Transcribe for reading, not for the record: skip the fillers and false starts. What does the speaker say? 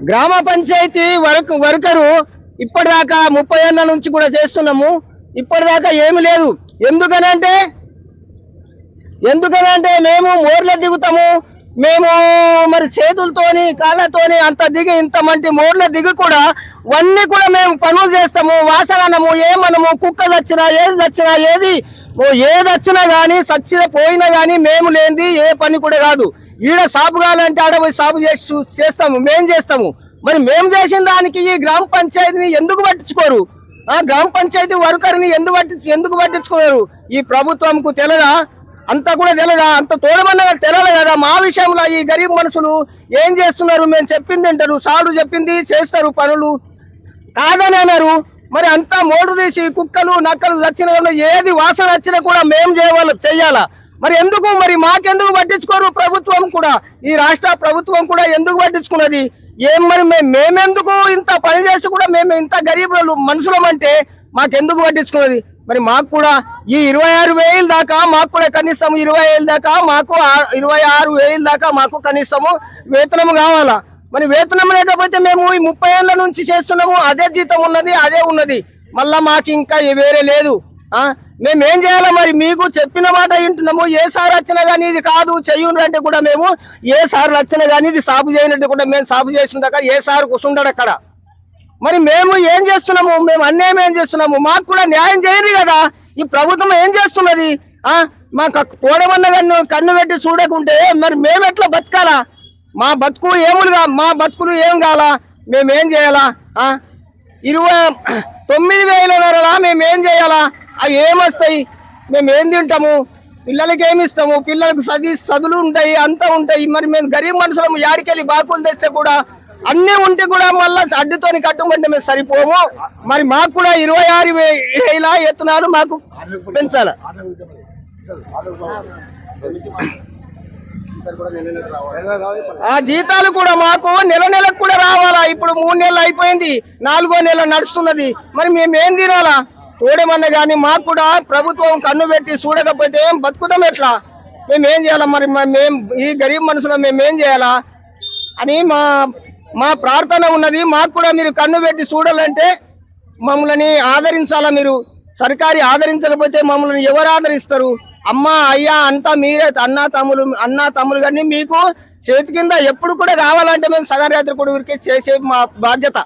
గ్రామ పంచాయతీ వర్కరు ఇప్పటిదాకా 30 ఏళ్ల నుంచి కూడా చేస్తున్నాము. ఇప్పటిదాకా ఏమీ లేదు. ఎందుకనంటే మేము మోర్ల దిగుతాము. మేము మరి చేతులతోని కాళ్ళతోని అంత దిగి ఇంత మంటి మోర్ల దిగి కూడా అన్నీ కూడా మేము పనులు చేస్తాము. వాసనము ఏమనము, కుక్క చచ్చినా ఏది వచ్చినా కానీ చచ్చిన పోయినా కానీ మేము లేనిది ఏ పని కూడా కాదు. ఈడ సాపు కావాలంటే ఆడ పోయి సాపు చేస్తాము, మేము చేస్తాము. మరి మేము చేసిన దానికి ఈ గ్రామ పంచాయతీని ఎందుకు పట్టించుకోరు? గ్రామ పంచాయతీ వర్కర్ని ఎందుకు పట్టించుకోరు? ఈ ప్రభుత్వంకు తెలదా? అంతా కూడా తెలదా? అంత తోడమన్న తెలదు కదా. మా విషయంలో ఈ గరీబ్ మనుషులు ఏం చేస్తున్నారు? మేము చెప్పింది తింటారు, సాడు చెప్పింది చేస్తారు, పనులు కాదని అన్నారు. మరి అంతా మోటు తీసి కుక్కలు నక్కలు చచ్చిన ఏది వాసన వచ్చినా కూడా మేము చెయ్యాలా? మరి ఎందుకు? మరి మాకెందుకు పట్టించుకోరు? ప్రభుత్వం కూడా, ఈ రాష్ట్ర ప్రభుత్వం కూడా ఎందుకు పట్టించుకున్నది? మరి మేమెందుకు ఇంత పని చేసి కూడా మేము ఇంత గరీబులు మనుషులం అంటే మాకెందుకు పట్టించుకున్నది? మరి మాకు కూడా ఈ 26,000 దాకా మాకు కూడా కనీసం 20,000 దాకా మాకు 26,000 దాకా మాకు కనీసము వేతనం కావాలా? మరి వేతనం లేకపోతే మేము ఈ 30 ఏళ్ల నుంచి చేస్తున్నాము, అదే జీతం ఉన్నది, అదే ఉన్నది. మళ్ళా మాకు ఇంకా వేరే లేదు. మేమేం చేయాలా? మరి మీకు చెప్పిన మాట వింటున్నాము. ఏ సార్ వచ్చినా కానీ ఇది కాదు చెయ్యుండ్రు అంటే కూడా మేము, ఏ సార్ వచ్చినా కానీ ఇది సాగు చేయనట్టు కూడా మేము సాగు చేసిందాక ఏ సార్ కూర్చుంటాడు అక్కడ. మరి మేము ఏం చేస్తున్నాము? మేము అన్యాయం ఏం చేస్తున్నాము? మాకు కూడా న్యాయం చేయరు కదా. ఈ ప్రభుత్వం ఏం చేస్తున్నది? మాకు తోడమన్న కన్ను పెట్టి చూడకుంటే మరి మేము ఎట్లా బతకాలా? మా బతుకులు ఏం కావాలా? మేమేం చేయాలా? 29,000 మేమేం చేయాలా? అవి ఏమొస్తాయి? మేము ఏం తింటాము? పిల్లలకి ఏమి ఇస్తాము? పిల్లలకు చదువులు ఉంటాయి, అంతా ఉంటాయి. మరి మేము గరీబ్ మనుషులము యాడికెళ్ళి బాకులు తెస్తే కూడా అన్నీ ఉంటే కూడా మళ్ళీ అడ్డుతోని కట్టుకుంటే మేము సరిపోము. మరి మాకు కూడా 26,000 ఎత్తునాలు మాకు పెంచాలి. ఆ జీతాలు కూడా మాకు నెలకు కూడా రావాలా? ఇప్పుడు 3 నెలలు అయిపోయింది, 4వ నెల నడుస్తున్నది. మరి మేమేం తినాలా? తోడేమన్నా కానీ మాకు కూడా ప్రభుత్వం కన్ను పెట్టి చూడకపోతే బతుకుతాం ఎట్లా? మేమేం చేయాలా? మరి మేము ఈ గరీబ్ మనుషులు మేమేం చేయాలా అని మా ప్రార్థన ఉన్నది. మాకు కూడా మీరు కన్ను పెట్టి చూడాలంటే మమ్మల్ని ఆదరించాలా? మీరు సర్కారీ ఆదరించకపోతే మమ్మల్ని ఎవరు ఆదరిస్తారు? అమ్మ అయ్యా అంతా మీరే, అన్న తమ్ములు కానీ మీకు చేతి కింద ఎప్పుడు కూడా కావాలంటే మేము సగం రాత్రి కూడా ఊరికే చేసే మా బాధ్యత.